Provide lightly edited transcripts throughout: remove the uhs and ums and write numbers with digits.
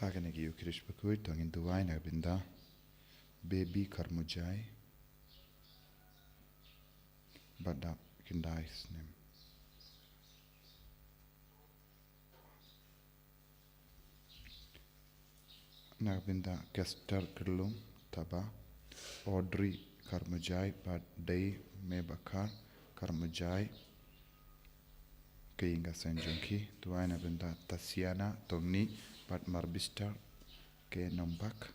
Haganegi ukirish Bakhuid tongin duwai na binda baby karmujai badak kindai snem. Na binda Kester Kerlum Taba Audrey Karmujai bad day me bakar Karmujai Keinga Senjungki duwai na binda Tasiana tongni bad marbista ke nombak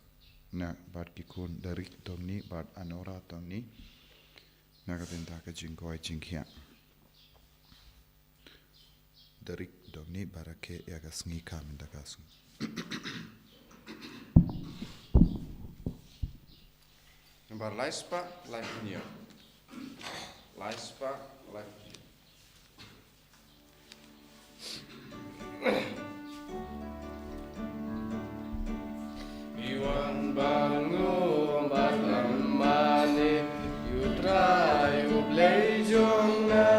na bad kikun dari tongni bad anora tongni na kabinda ka jingkoi jingkia dari tongni barake yaga Sngi kaminda kasung. Number Lait-ïa, Lait-ïa. Lait-ïa, Lait-ïa. Iwan bangun batang mani yutra yublei jongna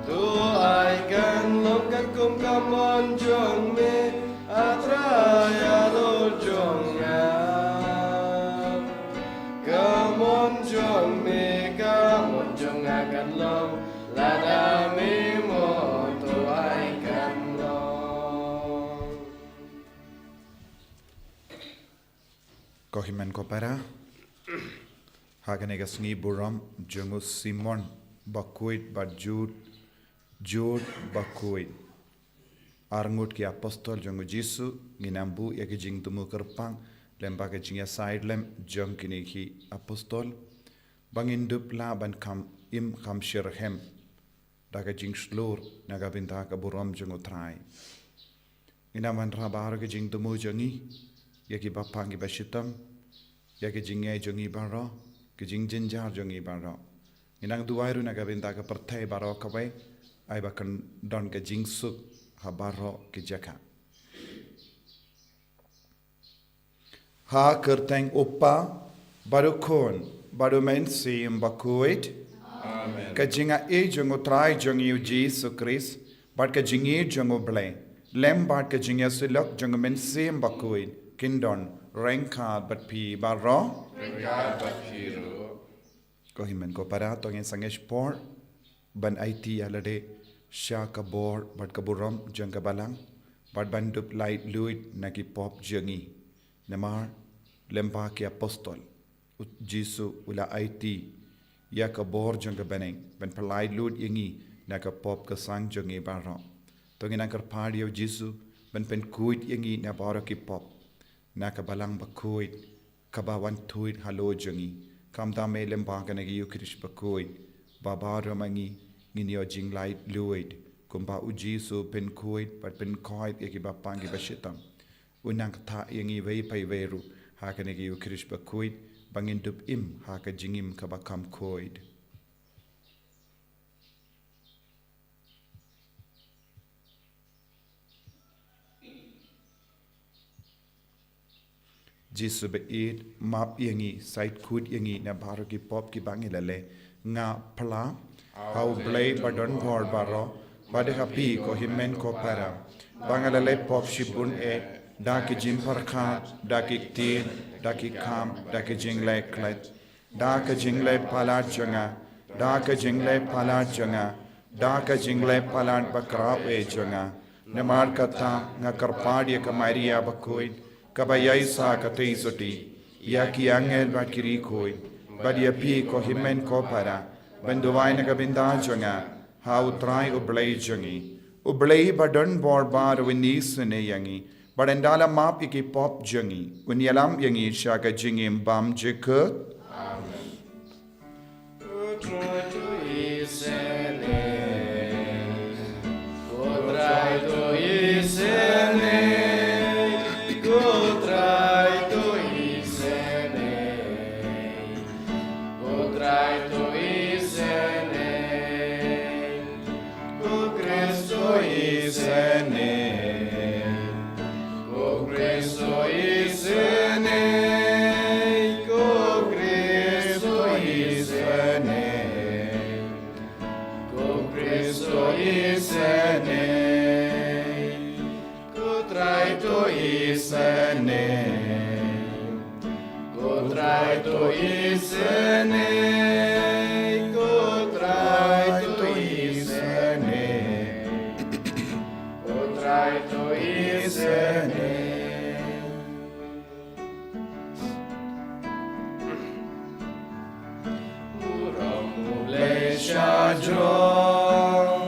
tu aikan lokan kum kamon jong me atraya dol jongna kamon jong me kamon jong akan long lada me mo tu aikan long. Kohimen kopara Haganega Sngi buram jungu Simon Bakhuid bad Jude Bakhuid Arngut ki apostol jungu Jisu nginambu yaki jing tumu kerpang lemba ke jing ya side lem jung kini ki apostol bangin dup la ban kam im kam shirhem daga jing slur naga binta ka buram jungu trai inaman rabar ke jing tumu jungi yaki bapangi bashitam yaki jingay jungi baro ke jing jinjar jungi baro inang duwairu naga binta ka pertai baro kawai ai bakan don ke jing suk ha baro ke jaka ha kerteng upa baru kon baru men sim Bakhuid Amen. ka jinga e jungu trai jungi Jesu Christ bat ka jingi jungu ble lem bat ka jinga silok jungu men sim Bakhuid kindon rengka bat pi baro Rekat Bakhiru. Kohimen ko para tongin sangesh por ban IT alade sha ka bor bat ka buram jang ka balang bat bandup light luid naki pop jangi namar lempa ki apostol Jisu ula IT ya ka bor jang ka beneng ban palai luid yangi naka pop ka sang jangi baro tongin angkar padio Jisu ban pen kuit yangi na baro ki pop naka balang Bakhuid kabawan tuit halo jangi kamda me lempa ka nagi ukrish Bakhuid baba ramangi nginio jing light luid kumba Jisu pen kuit pat pen koit yaki bapangi bashitam unang tha yangi vei pai veru ha ka nagi ukrish Bakhuid bangin dup im ha ka jingim ka bakam koid Jisu beid map yangi side kud yangi na baro ki pop ki bangi lale nga pla how blay badon bor baro bade happy ko himen ko para bangalale pop shibun e da ki jim parkha da ki tin da ki kam da ki jingle klet da ka jingle pala changa da ka jingle pala changa da ka jingle pala bakra e changa namar kata nga karpadi ka Maria Bakhuid kabayai sa katay soti ya ki angel bakiri koi badia pi ko himen ko para banduwai na kabinda jonga ha utrai ublay jongi ublay badon bor bar winis ne yangi badendala map iki pop jongi unyalam yangi shaka jingim bam jekut Amen. Utrai tu isene, utrai tu isene, utrai tu isene, utrai tu isene, o Cristo isene, o Cristo isene, o Cristo isene, o Cristo isene, o to isene, ko try to isene, ko try to isene. Shajong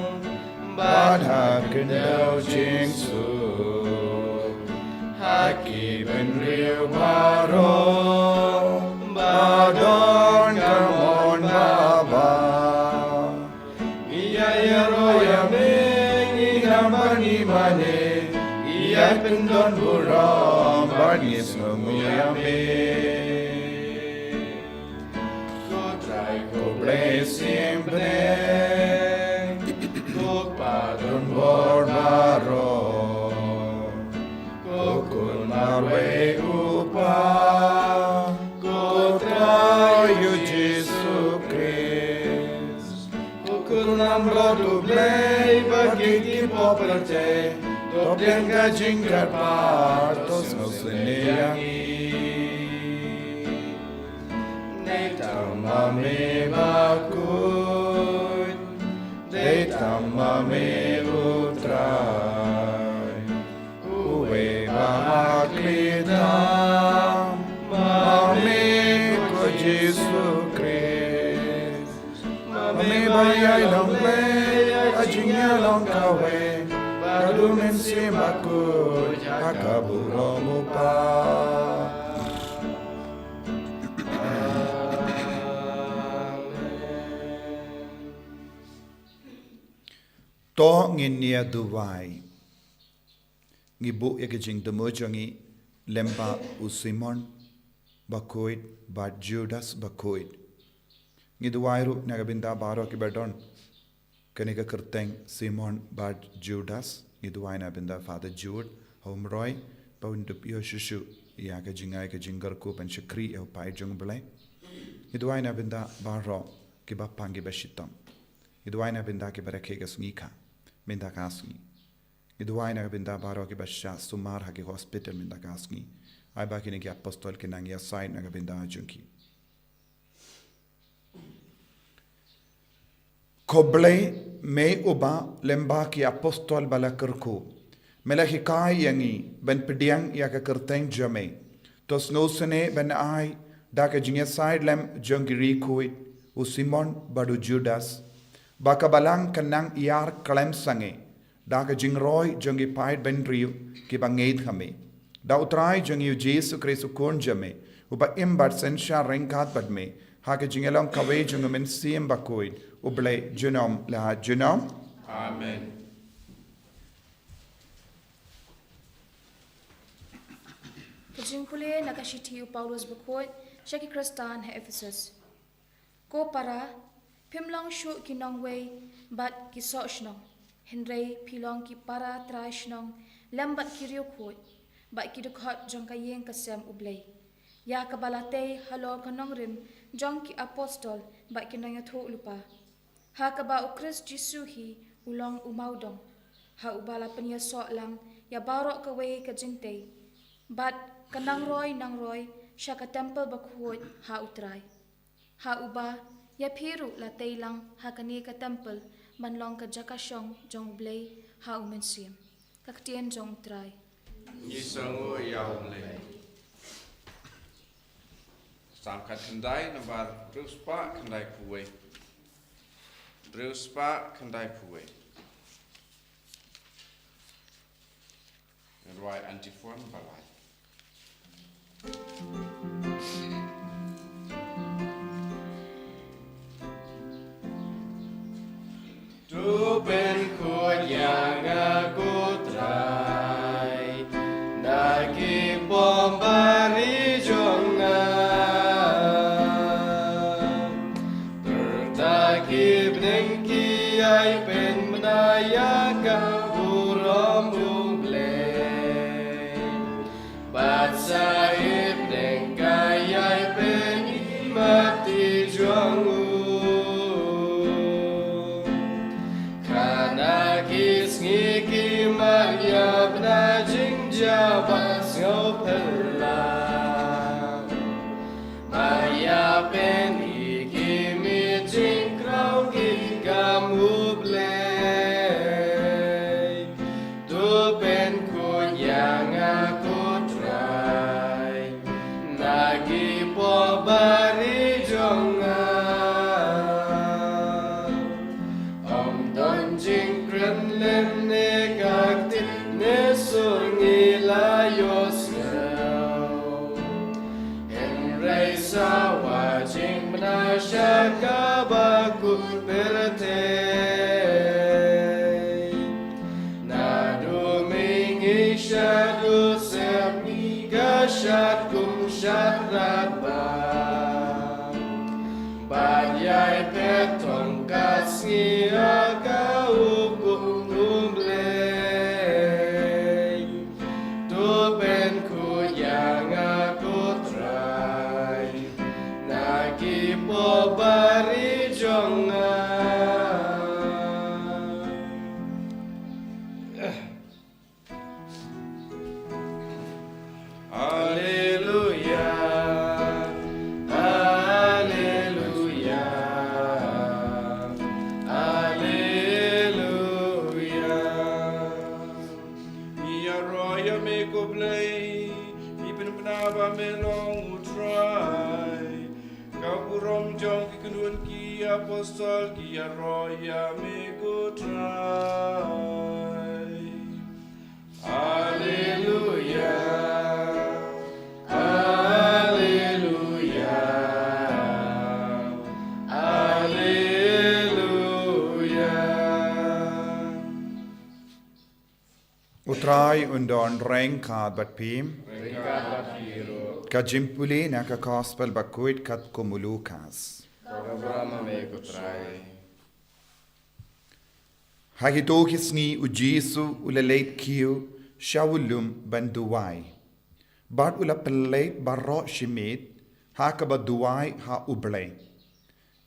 Bad Hakendao Jingsu Haki Ben Rio Maro Badon Kamon Baba Iya Roya Meng Inamani Mane Iya Pendon Buram Bani Sumuyame Blessing Bnei, Kuk Padron Bormaro, Kukun Marwe Upa, Kutrayu Jesu Christ, Kukun Amrodu Blei, Bagiti Poperte, Dobdenga Jingar Partos Noseneyangi. Tamame Bakhuid, de tamame utrai, uwe bahaklita, mame ko Jesu Christ, mame bayay long lay, ajinya long kawe, badumen si Bakhuid, hakaburo mo pa. To nginia duwai ngibu yakijing demojangi lemba usimon Bakhuid bat Judas Bakhuid ngiduwairu nagabinda baro kibadon kanika kerteng Simon bat Judas ngiduwai nabinda Father Jude homroy paundup yoshushu yakajingai kajingar ku panchakri au pai jung blai ngiduwai nabinda baro kibapangi bashitam ngiduwai nabinda kibarake gasngika Minda kasngi. Iduai na binda baro ki basha sumar haki hospital minda kasngi. Ai ba kini ki apostol ki nangi aside na binda junki. Koblei me uba lemba ki apostol bala kerku. Mela hikai yangi ben pidiang ya ka kerteng jame. Tos no sene ben ai da ka jingi aside lem junki rikuit u Simon badu Judas. Baka balang kanang iar kalem sange, da ka jingroy jungi pait ben riu ki bangaid kami. Da utrai jungi Jesu Kristu kon jame, uba imbat sensha rengkat badme, ha ka jingelong kawe jungi men siem Bakhuid, uble junom la junom. Amen. Kajingkule nakashiti Paulus Bakhuid, Shaki Kristan he Ephesus. Ko para Pimlang shu kinong way, but kiso shnong. Henry pilong ki para try shnong, lembat kirio kut, but kidukot jong kayeng kasem ublay. Ya kabalate halo kanong rim, jong ki apostol, but kinong yato lupa. Ha kaba u Christ Jesu hi, ulong umaudong. Ha ubala panya so lang, ya barok kaway kajingte. But kanang roy nang roy, siya ka temple Bakhuid ha utray. Ha uba, ya piru la teilang ha kanika temple manlong ka jakasyong jong blay ha umensim kaktien jong try Yisangu yaumle. Samkat kendai nambar bruspa kendai puwe. Bruspa kendai puwe. Ngerwai antifuan balai. Tu ben kod yang aku try, naki bombari jongan, tertakib nengki ay pen menaya kaburam umble, bat saib nengkai ay pen mati jongu. Sngi ki magyab na jingjabas ngau pelam. sawa jing menasya Bakhuid bertei nadu mingi syadu semi gasyat kum syahrat Banyai petong kasih agau kumblei Tu penku yang aku try Nagi po bari jongan Hallelujah melong utrai kau kurom jong ki kunun ki apostol ki arroya me gutrai Haleluya Haleluya Haleluya Utrai undon rengkat bat pim. Ka jimpuli na ka gospel Bakhuid kat kumulukas. Brahma me gutrai Hagito kisni u Jesu ula Lait-ïa shawulum banduwai. Bad ula pelait barro shimit ha ka baduwai ha ublay.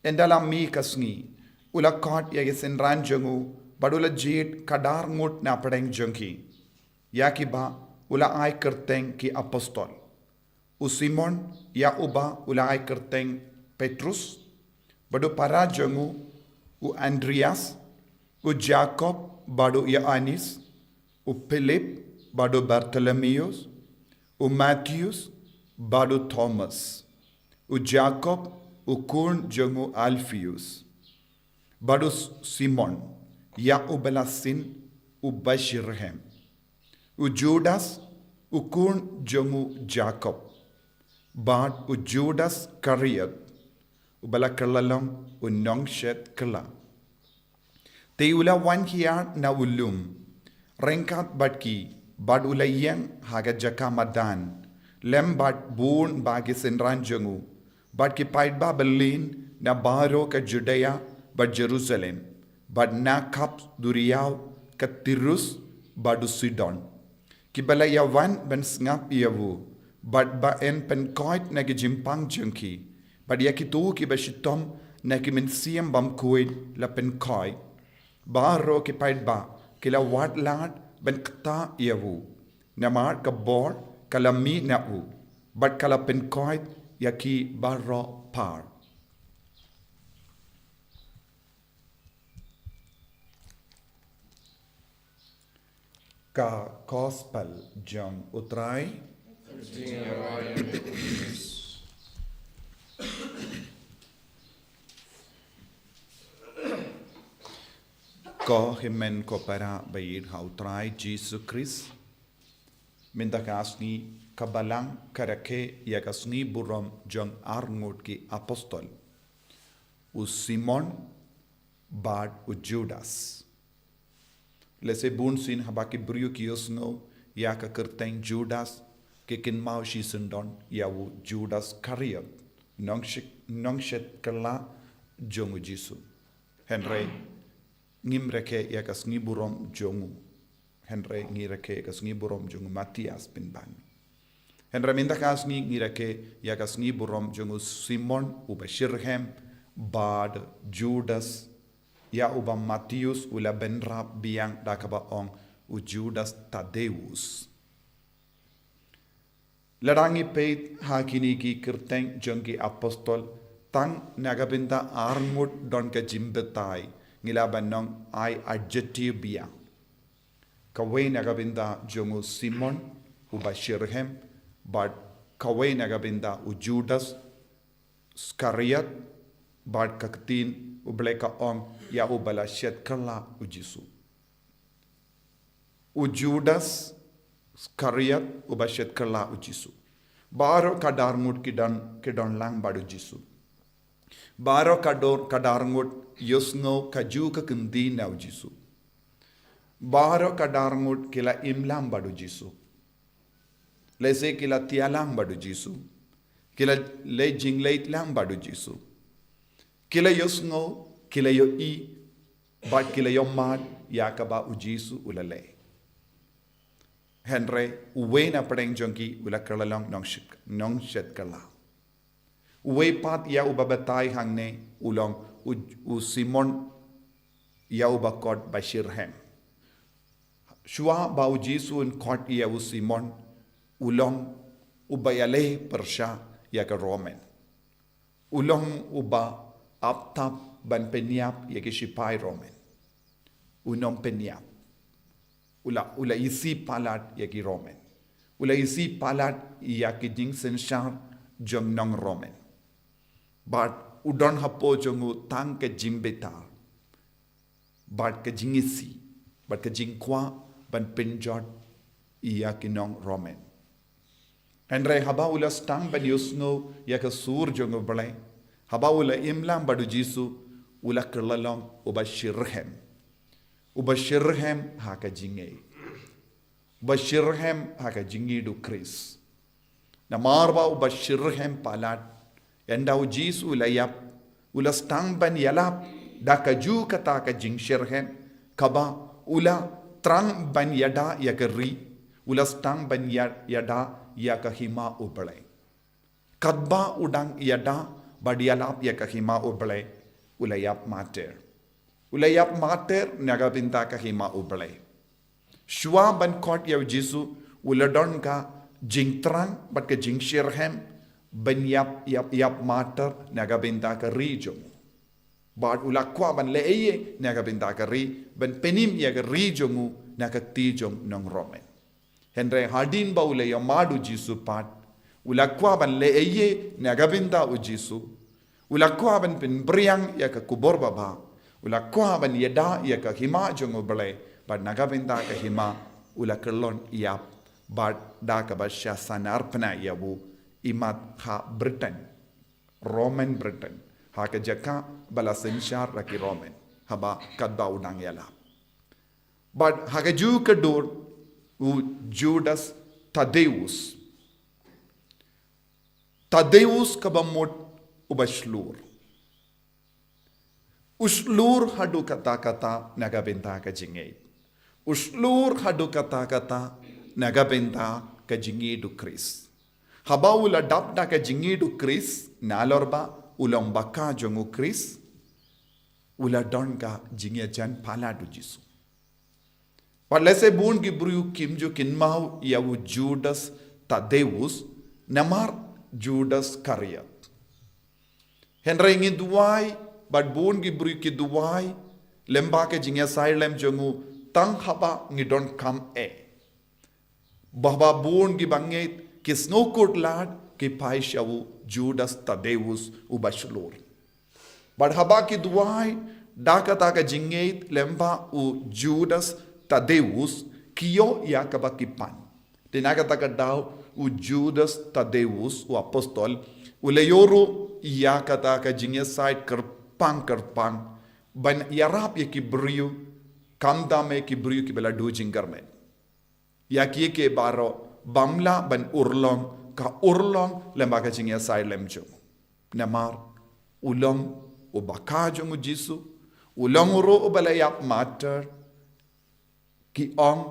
Endalam mi kasni ula kot yagisin ranjangu bad ula jit kadar ngut na padeng jangki. Yakiba ula ay kerteng ki apostol. U Simon ya uba ula ay kerteng Petrus. Badu para jangu u Andreas u Jacob badu Ioannis, u Philip badu Bartholomeus, u Matthews badu Thomas, u Jacob u Kurn jangu Alpheus, badu Simon ya u Belasin u Bashirhem, u Judas u Kurn jangu Jacob, bad u Judas Kariat, u Balakalalong u Nongshet Kala. Te ula wan hiya na ulum, rengkat batki, bad ula yang haga jaka madan, lem bad burn bagi senran jangu, bad ki paid ba Berlin na baro ka Judea bad Jerusalem, bad na kap duriyaw ka Tirus badu Sidon. Ki balaya wan ben ngap iawu, bad ba en pen koit na jimpang jangki, bad yakitu ki bashitom na ki mensiam Bakhuid la pen koit, Baro ki paid ba kila wat lat ben kta iawu namar ka bor kala mi na u but kala pen koit yaki baro par ka gospel jong utrai ko himen ko para bayid hautrai Jesus Christ minta kasni kabalang karake ya kasni burom jong arngut ki apostol u Simon bad u Judas lese bun sin habaki brio ki osno ya ka kerteng Judas ke kin mau shi sundon ya u Judas Kariot nongshet kala jong Jesus Henry ngimreke ya kas ngiburom jongu Henry ngireke kas ngiburom jongu Matias bin ban Henry minta kas ngireke ya kas ngiburom jongu Simon uba Shirhem bad Judas ya uba Matius ula benra biang dakaba ong u Judas Tadeus larangi peit hakini ki kerteng jongi apostol tang nagabinda arngut don ka jimbetai ngilaban nong ay adjective biang. Kaway nagabinda jongu Simon uba Shirhem, but kaway nagabinda u Judas Skariat, but kaktin ubleka ong ya ubala shet kala u Jisu. U Judas Skariat uba shet kala u Jisu. Baro kadarngut kidon lang badu jisu. Baro kadarngut yosngo kaju ka kendi nau jisu. Baro kadarngut kila imlam badu jisu. Lese kila tialang badu jisu. Kila le jingleit lang badu jisu. Kila yosngo kila yo i bat kila yo mad yakaba ujisu ulale. Henry uwe na padeng jongki ula kerlalong nong shet kala. Uwe pat ya ubabatay hangne ulong u Simon ya ubakot bashirhem. Shua ba ujisu un kot ya u Simon ulong ubayale persha ya ke Roman. Ulong uba aptap ban penyap ya ke shipai Roman. Unom penyap. Ula isi palat ya ki Roman. Ula isi palat ya ki jing senshar jong nong Roman. But udon hapo jongu tang ke jimbeta. But ke jingisi. But ke jingkwa ban penjot ya ki nong Roman. Andre haba ula stang ban yusno ya ke sur jongu balai. Haba ula imlam badu jisu ula kerlalong ubashirhem. Ubashirhem haka jinge. Ubashirhem haka jingi du Chris. Na marba ubashirhem palat. Yanda ujisu ulayap. Ula stang ban yalap. Daka ju kata ka jing shirhem. Kaba ula trang ban yada yaka ri. Ula stang ban yada yaka hima ubalay. Kadba udang yada bad yalap yaka hima ubalay. Ulayap mater. Ulayap mater nagabinta ka hima ubalay. Shua ban kot yaw jisu uladon ka jingtrang bat ka jingshirhem ban yap mater nagabinta ka rijong. Bad ulakwa ban leeye nagabinta ka ri ban penim ya ka rijongu nagagtijong ng Roman. Henry hadin ba ulay madu jisu pat ulakwa ban leeye nagabinta u jisu ulakwa ban pinbriang ya ka kubor baba. Ula kwa ban yada ya ka hima jongo balay bad nagabinda ka hima ula kerlon yap bad da ka basya sanarpna yabu imat ha Britain Roman Britain ha ka jaka bala senshar raki Roman haba kadba udang yala bad ha ka ju ka dur u Judas Tadeus kabamot ubashlur. Uslur hadu kata-kata nagabenta ka jingay. Uslur hadu kata-kata nagabenta ka jingi du Chris. Haba ula dapda ka jingi du Chris, nalorba ulang baka jongu Chris, ula don ka jingi jan pala du jisu. Palese bun gibru kimju kinmau yawu Judas Tadeus, namar Judas Kariat. Henry ngiduai bad bun gibru ki duwai lemba ke jingya sailem jongu tang haba ngidon kam e baba bun gi banget ki snokut lad ki paishawu Judas Tadeus ubashlur bad haba ki duwai dakata ka jinget lemba u Judas Tadeus kiyo yakaba ki pan tinagata ka daw u Judas Tadeus u apostol uleyoru yakata ka jingya side kerpang ban yarap ye ki briyu kamda me ki briyu ki bela do jingar me ya ki ke baro bamla ban urlong ka urlong lemba ka jingya sai lemjo namar ulong o bakajo mu jisu ulong ro o bela yap matter ki ong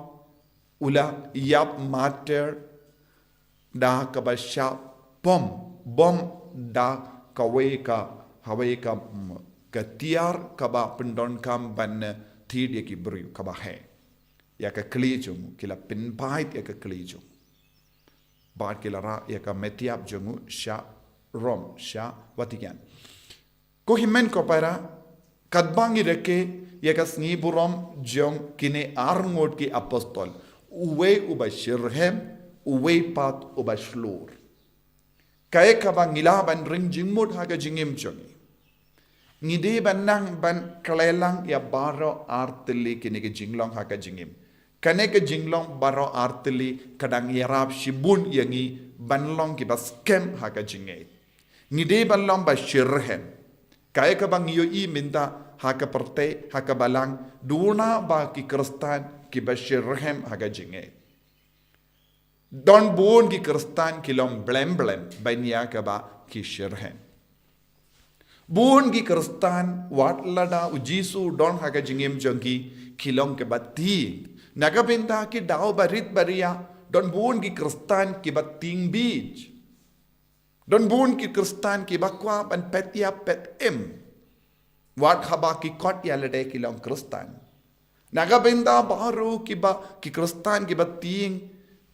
ula yap matter da ka ba sha bom da kawe ka Hawaii ka tiar kaba pendon kam ban tid ya ki bru kaba he ya ka klijum kila pinpait ya ka klijum bad kila ra ya ka metiap jungu sha rom sha Vatican ko himen ko para kadbangi reke ya ka sngi burom jong kine arngot ki apostol uwe ubashirhem uwe pat ubashlur kaya kaba ngilaban ring jingmut haga jingim jongi ngide ban nang ban kalelang ya baro artili kini ke jinglong haka jingim Kane ke jinglong baro artili kadang yarab shibun yangi banlong ki bas kem haka jinget. Ngide banlong ba shirhem. Kaya ka bang iyo i minta haka perte haka balang duna ba ki kristan ki ba shirhem haka jinget. Don bun ki kristan ki lom blem banya ka ba ki shirhem. Bun ki kristan wat lada ujisu don haka jingem jangki kilong ke bati. Nagabinda ki dao barit baria don bun ki kristan ki bating bij. Don bun ki kristan ki bakwa ban petia pet em. Wat haba ki kot ya lede kilong kristan. Nagabinda baru ki ba ki kristan ki bating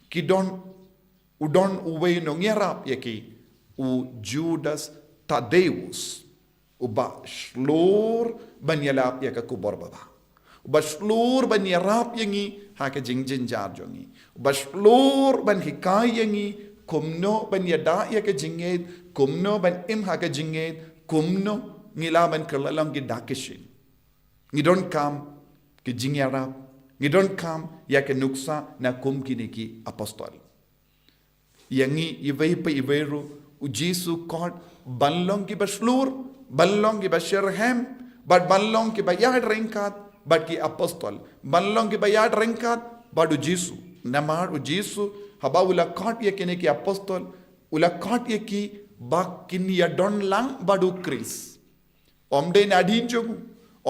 ki don udon uwe no ngerap yaki u Judas Tadeus uba slur banyalap ya ka kubor baba. Baslur ban yarap yangi haka jingjin jar jongi. Baslur ban hikai yangi kumno ban yada ya ka jinged kumno ban im haka jinged kumno ngila ban kalalang gidakishin. Ngidon kam ki jingyarap ngidon kam ya ka nuksa na kum kiniki apostol. Yangi iway pa iwayru ujisu kod banlong ki baslur banlong ki bashirhem but banlong ki bayad ringkat but ki apostol banlong ki bayad rengkat badu jisu namar u jisu haba ula kot ye kene ki apostol ula kot ye ki bak kin ya don lang badu kris omde nadin jogu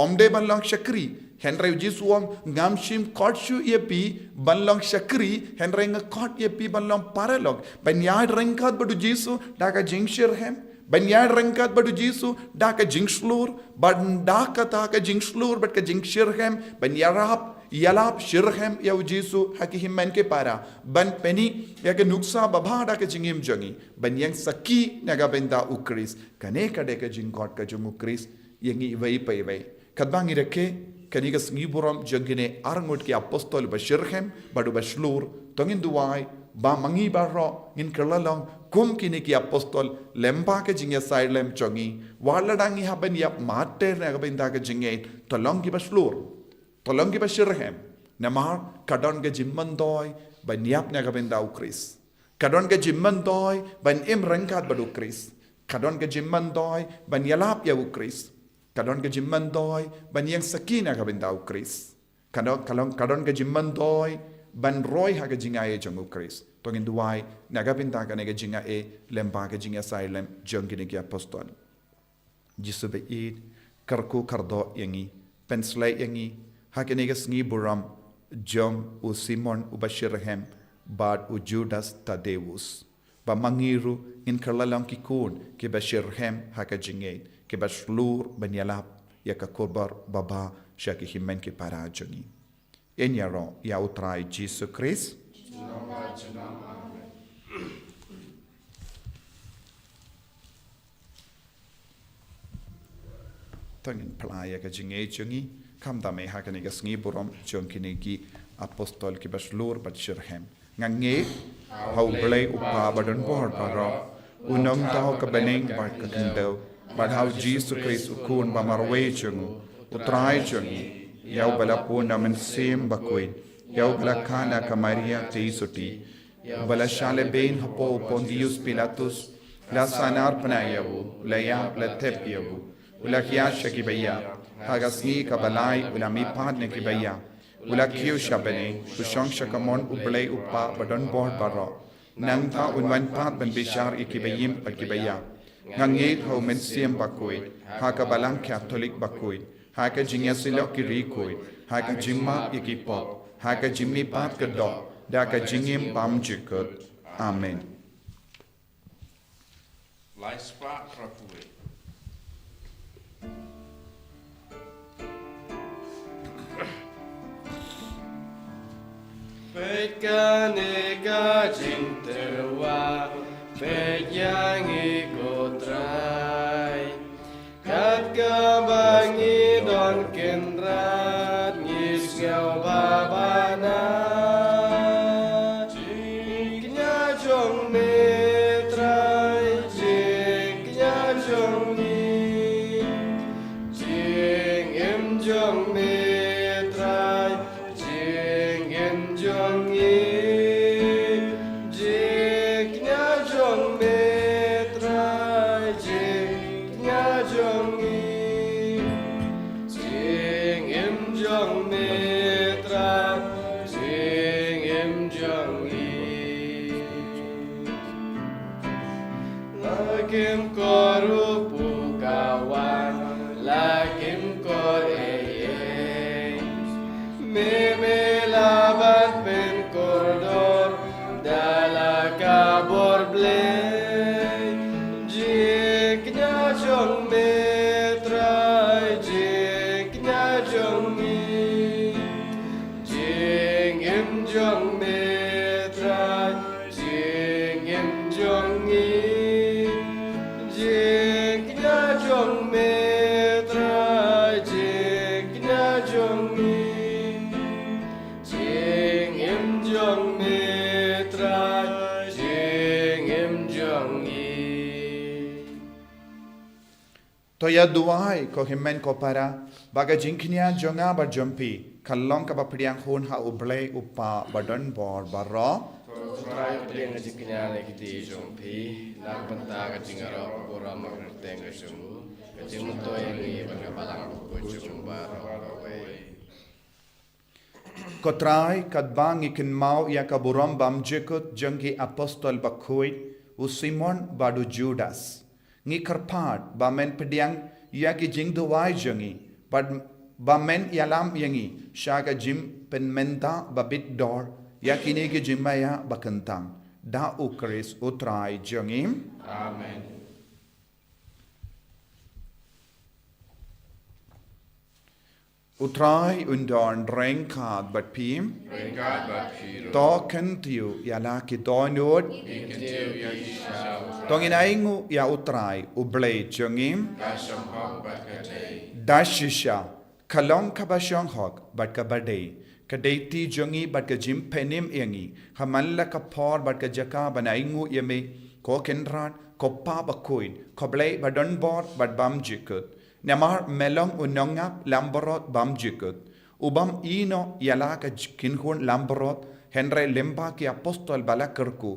omde banlong shakri henry jisu om ngamshim kot shu ye pi banlong shakri henry nga kot ye pi banlong paralog ban yad rengkat badu jisu daga jingshir hem Banyad rengkat badu jisu daka jingslur ban daka taka jingslur bat ka jingshirhem banyarap yalap shirhem ya jisu hakihim man ke para ban peni ya ke nuksa babha daka jingim jangi banyang saki naga benda ukris kane kade ka jingkot ka jungu kris yangi vai pai vai kadbangi reke kaniga sngiburam jangine arngot ki apostol bashirhem badu bashlur tongin duwai ba mangi barro ngin kerlalong kum kini ki apostol lemba ke jingya side lem chongi waladangi haben yap mater na gabinda ke jingay tolong ki baslur tolong ki bashirhem namar kadon ke jimman doy ban yap na gabinda ukris kadon ke jimman doy ban im rengkat badu kris kadon ke jimman doy ban yalap ya ukris kadon ke jimman doy ban yang sakina gabinda ukris kadon ke jimman doy ban roy haga jinga e jangu kris tongin duai nagapinta ka nega jinga e lemba ka jinga silem jangine ki apostol jisube id karku kardo yangi penslay yangi haka nega sngi buram jong u simon u bashirhem bad u Judas Tadeus ba mangiru in karlalang ki kun ki bashirhem haka jinga ki bashlur banyalap ya ka korbar baba shaki himen ki para jangi Enyaro ya utrai Jesus Christ. Tangin playa ka jinge chungi kam dame ha ka nega sngi burom chungkini ki apostol ki baslur bat shirhem ngange hau blai upa badon bor paro unong tao ka beneng bat ka kindau bat hau Jesus Christ ukun ba marwe chungu utrai chungi Yau bala puna men sim Bakhuid, yau bala kana ka Maria teisuti, bala shale bein hapo Pontius Pilatus, la sanar panayavu, la ya la tepiyavu, ula kiyasha ki baya, hagasni ka balai ula mi padne ki baya, ula kiyo shabane, ushong shakamon ublay upa badon bohd baro, nangta unwan pat ben bishar ikibayim pakibaya, ngangit ho men sim Bakhuid, haka balang Catholic Bakhuid, haka jingya silok ki rikoy haka jingma ikipop haka jimmi pat ka do daka jingim pam jikut amen Lai spa rapue. Pekaneka jintewa peyangi kotrai kat kabangi don kenrat ngis ngau babana jingnya jong netrai jingnya jong ni jing em jong netrai jing em Lakim korupu kawan, lakim kor Meme labat pen koridor, dala kabor blay. Jiknya jong metrai, jiknya jong mi. Jing im jong metrai, jing im jong mi. Jiknya jong metrai, jiknya jong mi. Jing im jong metrai, jing im jong mi. Toya duai ko himmen ko para baga jinknya jonga ba jumpi kallong ka ba priang hun ha ublay upa badon bor baro Try playing a jiknya like the jumpi, nak benta ka jingaro pura magrteng ka jumu, ka jumu to yang baga balang ko jumbaro away. ko try kad bang ikin mau ya ka buram bam jekut jangki apostol Bakhuid u Simon badu Judas ngi karpat ba men pediang ya ki jing duai jangi but ba men yalam yangi shaga jim pen menta babit dor ya kini ki jimmaya bakantang da u Chris u try jangi Amen. utrai undon renkad bat pim Ringkat bakiro. to kentiu yala ki donod Ikitiu yishaw. tongin aingu ya utrai ublay jangim Kasham hok bakate. dashisha kalong kabashong hok bat kabade kadeti jongi bat ka jim penim yangi hamalla ka por bat ka jaka banaingu yeme ko kenran ko pa Bakhuid ko blay badon bor bat bam jikut namar melong unongap lamborot bam jikut ubam ino yala ka kinhun lamborot henre lemba ki apostol balakerku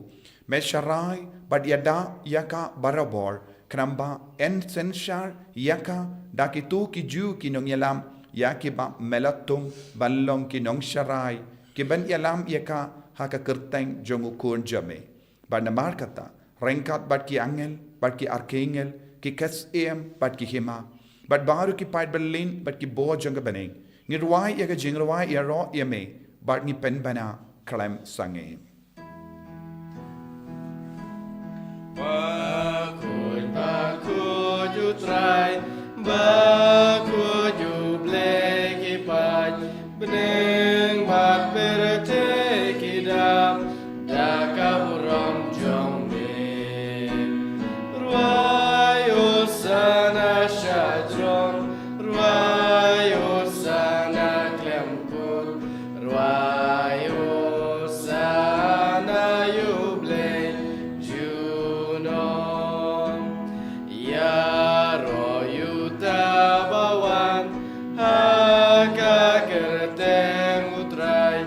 mesharai bat yada yaka barabor kramba ensenshar yaka dakitu ki ju ki nong yalam yaki ba melatung ballong ki nong sharai ki ban yalam yaka haka kerteng jongu kun jame banamar kata rengkat bat ki angel bat ki arkangel ki kasem bat ki hima bat baru ki pait berlin bat ki bo jonga bane ngirwai yaka jingrawai yaro yame bat ni pen bana kalam sange Bakhuid, Bakhuid, you try. Bakhuid, you play, keep on. Bring back better take it up. Dakaburam jombe. Ruayo sana shadron. Ruayo sana klemkut. Ruayo sana you play. Yaro yuta bawan haka kerteng utrai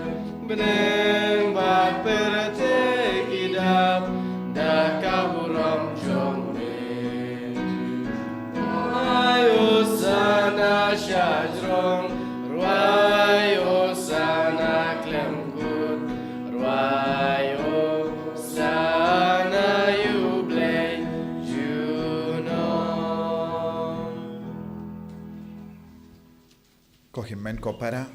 beneng bat perte kidap dah kaburam jombe ayo sana shajrong ruayo sana klemkut ruayo sana yublay ko himmen ko para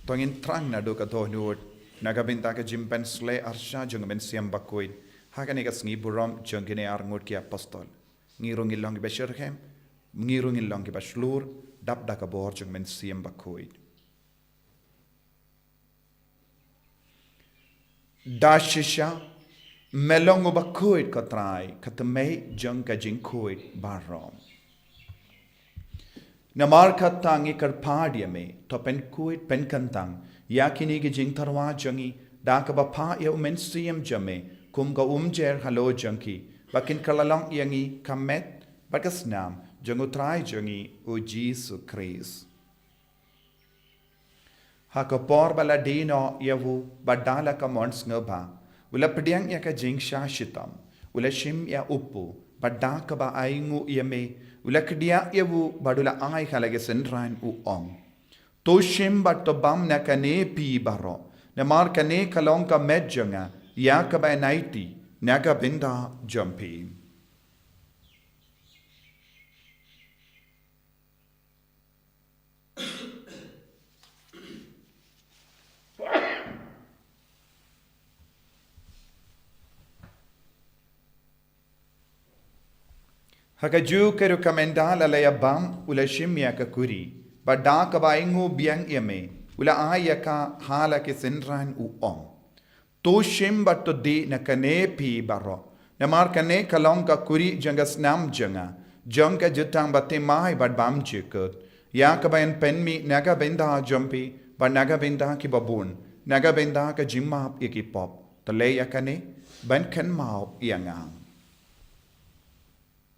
tongin trang na do ka to nuot nagabinta ka jimpen sle arsha jong ben siam Bakhuid hakane ka sngi buram jong gene arngot ki apostol ngirung ilong be sherhem ngirung ilong ki baslur dap da ka bor jong ben siam Bakhuid dashisha melong Bakhuid ka trai ka tmei jong ka jing Khuid barom namar khatang ikar phadia me to pen Khuid pen kantang yakini ki jing tarwa jangi da ka ba pha ye men siam jame kum ga jer halo jangki bakin kalalong yangi kamet bakasnam jangu trai jangi o Jesus Christ haka por bala dino yavu badala ka mons ngaba ula pediang ya ka jing shashitam ula shim ya upu badaka ba aingu yame ula kedia yavu badula ai khalage senran u ong to shim bat to bam na kane pi baro na mar kane kalong ka medjanga ya ka ba naiti na ka binda jumpi Hakaju keru kamenda la ya bam ula shimya ka kuri. Bada ka ba ingu biang yame. Ula aya ka hala ke senran u om. To shim bato di na kane pi baro. Namar kane kalong ka kuri janga snam janga. Janga jutang bate mai bad bam chikut. Ya ka bayan penmi naga benda jumpi. Ba naga benda ki babun. Naga benda ka jimap iki pop. Tale ya kane ban kan mau iangang.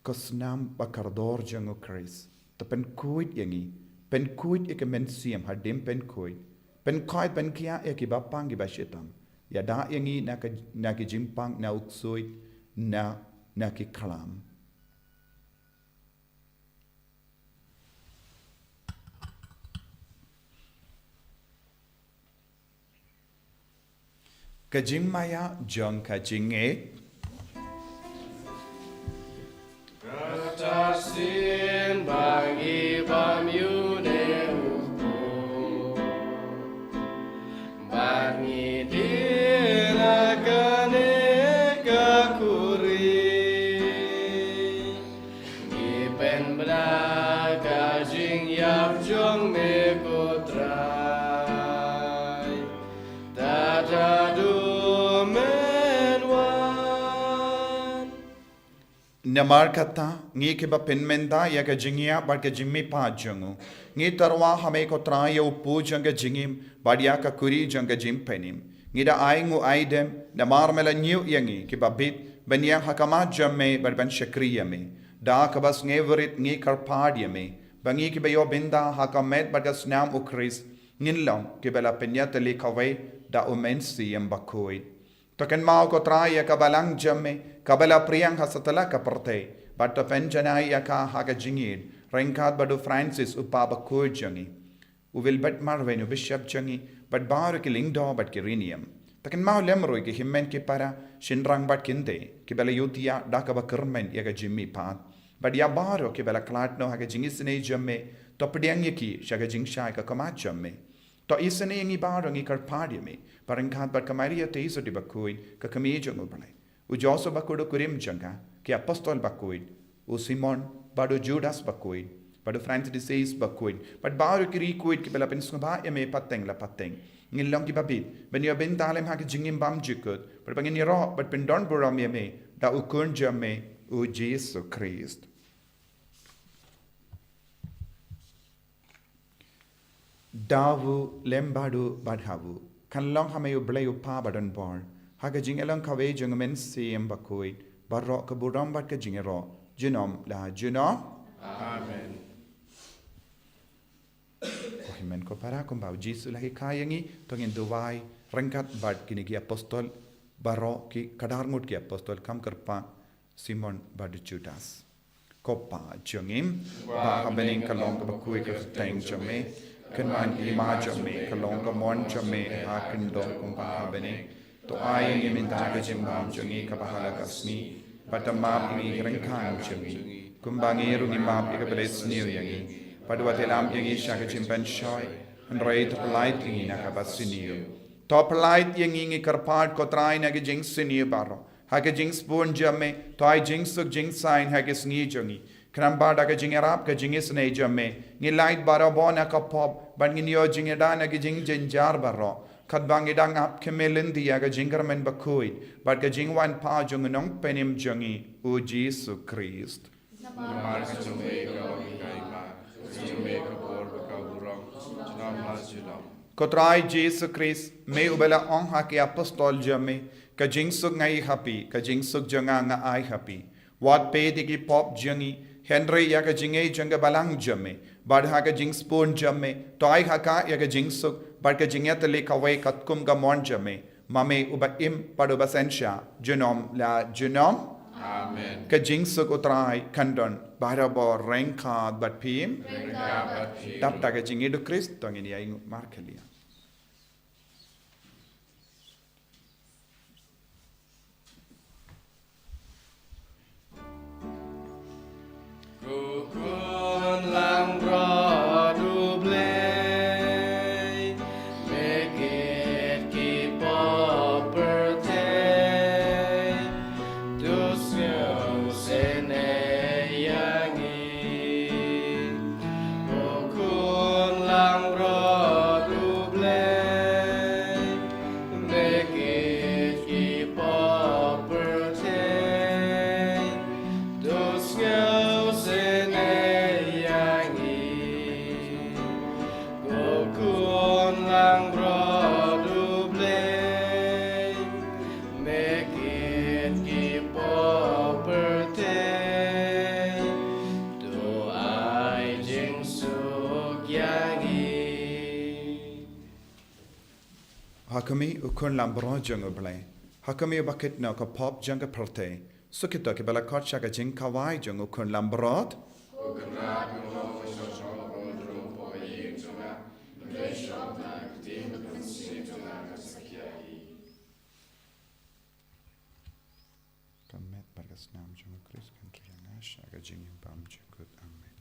Kasnam bakardor jango Chris. Ta pen kuit yangi. Pen kuit ike men siam hadim pen kuit. Pen kuit pen kia ike bapang iba shitam. Ya da yangi na ki jimpang na uksuit na ki kalam. Kajimaya jong kajinge. Katasin bagi pamyune hukum Bangi dirakane kakuri Gipen benaga jing yap jong me kotrai Tatadu Namar kata ngi ke ba penmenda ya ka jingia bar ka jimmi pa jangu ngi tarwa hame ko tra ya upu janga jingim bar ya ka kuri janga jim penim ngi da aingu aidem namar mela new yangi ke ba bit ben ya hakama jamme bar ban shakriya me da ka bas ngeverit ngi karpad me bangi ke ba yo benda hakamet bar ka snam ukris ngin long ke bela penya tele kawai da umensi yam Bakhuid Token mau ko traya kabalang jamme kabala priyang hasatala kaparte bato penjanai yaka haga jingid rengkat badu Francis upa Bakhuid jangi uwil bat marvenu bishop jangi bat baru ki lingdo bat kirinium token mau lemroi ki himmen ki para shinrang bat kinde ki bela yutia dakaba kermen yaga jimmi pat bat ya baru ki bela klatno haga jingisne jamme topdiang yaki shaga jingshai ka kamat jamme To isane yangi baru ngi karpadi me parangkat bat kamaria te iso di Bakhuid ka kami jong ubale. Ujoso Bakhuid kurim janga ki apostol Bakhuid u Simon badu Judas Bakhuid badu Francis de Seis Bakhuid but baru ki rikuid ki bela pensumba ya me pateng la pateng ngilong ki babit ben yo ben dalem ha ki jingim bam jikut but bangin ro but pendon buram ya me da ukun jamme u Jesus Christ. Davu lembadu badhavu kan long hamayu blayu pa badan born haga jingelang kawe jungmen siem Bakhuid barro ka buram bat ka jingero junom la junom Amen Kohimen ko para kung bau Jesus lahi kayangi tongin duwai rengkat bat kini ki apostol barro ki kadarngut ki apostol kam kerpa Simon badu Judas kopa jungim ba habening kalong ka Bakhuid ka teng jame Kenman ima jamme kalong ka mon jamme hakin do kung pahabene to ay ngi minta ka jimbam jungi ka bahala kasni patamap ngi rengkang jungi kumbangi rungi map ika beles niu yangi padwa telam yangi shaka jimban shoy and right light ngi na ka basiniu top light yangi ngi karpat ko trai na ge jing siniu baro ha ge jing spoon jamme to ay jing suk jing sign ha ge sngi jungi Kramba daga jingerap ka jingis ne jamme ngi light barabona ka pop ban ngi yo jingeda na gi jing jinjar baro khat bangi dang ap kemelin dia ga jingermen Bakhuid bat ka jingwan pa jung nong penim jungi u Jesus Christ Namar ka jume ka kaima jume ka por ka burong jinam la jinam Kotrai Jesus Christ me ubela ong ha ki apostol jamme ka jingsuk ngai happy ka jingsuk janga nga ai happy wat pe digi pop jungi Henry yaga jinge janga balang jamme badha ga jing spoon jamme toy haka yaga jing suk barka jingeta le kawai katkum ga mon jamme mame uba im padu basensha junom la junom Amen ka jing suk utrai kandon barabo renka bat pim tap ta ga jinge do Christ tongin ya ing markelia Kukun lang bro duble Make it keep up birthday To snow sene Hakami ukun lambro jungo ble. Hakami bakit no ka pop junga perte. Sukito ke bala kot shaka jing kawai jungo kun lambrot. Kamet bagas nam jungo Chris country na shaka jing bam jungo. Amen.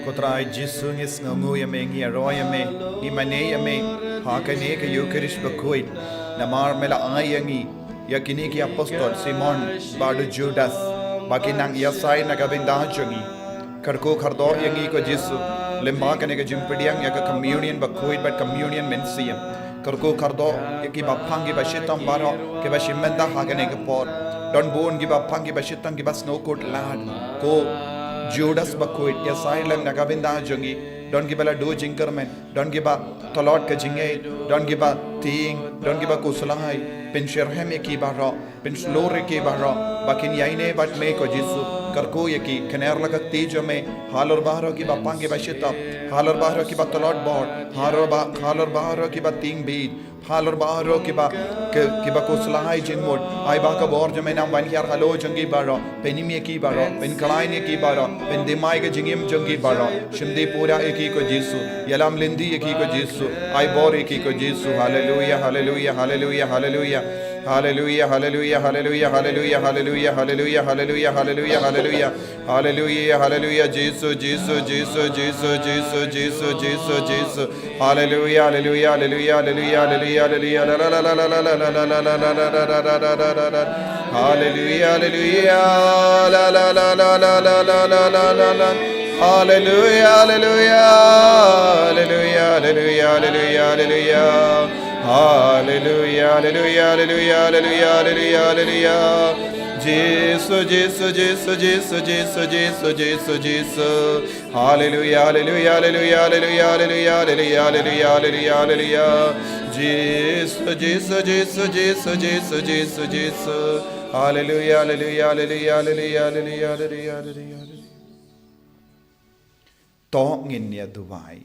Kotrai Jisu ngis ngungu yame ngi aro yame ngi mane yame hakane ke Eucharist Bakhuid namar mela ayangi yakini ki apostol Simon badu Judas bakinang yasai nagabinda chungi karko khardo yangi ko Jisu lemba kane ke jimpediang yak communion Bakhuid but communion mensiam karko khardo yaki bapangi bashitam baro ke bashimenda hakane ke por don bon gi bapangi bashitam gi bas no coat lad ko Judas Bakhuid yasai lem nagabinda chungi don't give a do jinkerman don't give a tolot ka jingai don't give a ting don't give a kusulangai pen sherhem ki barra pen slore ki barra bakin yaine bat me ko Jisu karko yaki khaner laga tejo me halor bahro ki bapange bashita halor bahro ki ba tolot board halor bahro ki ba ting bead halor bahro ki ba kusulangai jingmod ai ba ka bor jame nam ban yar halo jangi barra penimi ki barra pen kalaine ki barra pen demai ga jingim jangi barra shimde pura ki ko Jisu yalam lindi ki ko Jisu ai bor ki ko Jisu hallelujah hallelujah hallelujah hallelujah hallelujah hallelujah hallelujah hallelujah hallelujah hallelujah hallelujah hallelujah hallelujah hallelujah hallelujah Jisu Jisu Jisu Jisu Jisu Jisu Jisu Jisu hallelujah hallelujah hallelujah hallelujah hallelujah hallelujah la la la la la la la la la la la la hallelujah hallelujah la la la la la la la la la la hallelujah hallelujah hallelujah hallelujah hallelujah hallelujah hallelujah hallelujah hallelujah hallelujah hallelujah Jesus Jesus Jesus Jesus Jesus Jesus Jesus Jesus hallelujah hallelujah hallelujah hallelujah hallelujah hallelujah hallelujah hallelujah Jesus Jesus Jesus Jesus Jesus Jesus Jesus hallelujah hallelujah hallelujah hallelujah hallelujah hallelujah to ngin nia duwai.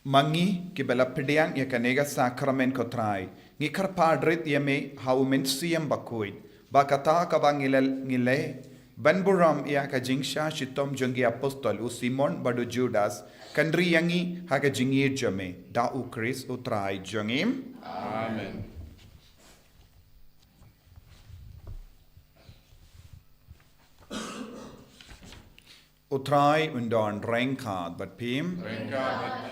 Mangi kibela pediang ya kanega sakramen kotrai. Ngi karpadrit yame haumen siyam Bakhuid. Bakata ngile Banburam ya ka jingsha shitom jungi apostol u Simon badu Judas. Kandri yangi ha ka jingir jame. Da u Chris utrai jungim. Amen. Utrai undon renkad bat pim.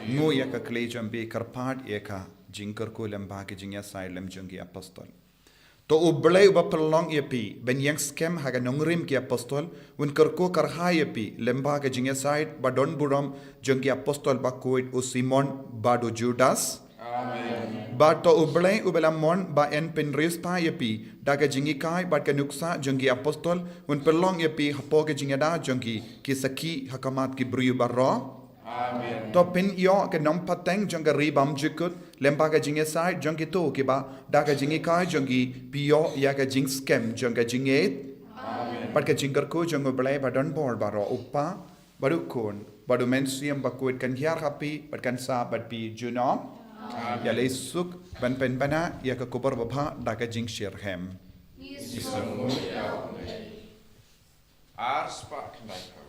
Ngu ya ka klejam be karpad ya ka jingkar ko lembah ke jingya sailem jungi apostol. To ublay uba pelong yapi ben yang skem haga nongrim ki apostol un kerko karha yapi lembah ke jingya side badon buram jungi apostol Bakhuid u Simon badu Judas. Amen. Ba to ublay ubelamon ba en penris pa yapi daga jingi kai ba kanuksa jungi apostol un pelong yapi hapo ke jingya da jungi ki saki hakamat ki briu barro. Amen. To pin yo ke nom pateng jongga ribam jikut lempa ka jinge sai jongki to ke ba da ka jinge kai jongki pio ya ka jing scam jongga jinge. Amen. Pat ka jingkar ko jonggo blai ba don bor baro upa baru kon baru mensiam Bakhuid kan hiar hapi pat kan sa bat pi junom. Ya le suk ban pen bana ya ka kubar bapha da ka jing shirhem. Isammu ya Ars pak naiko.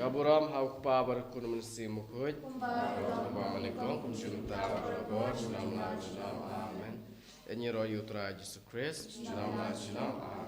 Kaburam hau pabar kun mensi Bakhuid. Kumbang Nyngkong kun junta rogor dalam nama Amen. Enyi roh yutra Jesus Christ dalam nama Amen.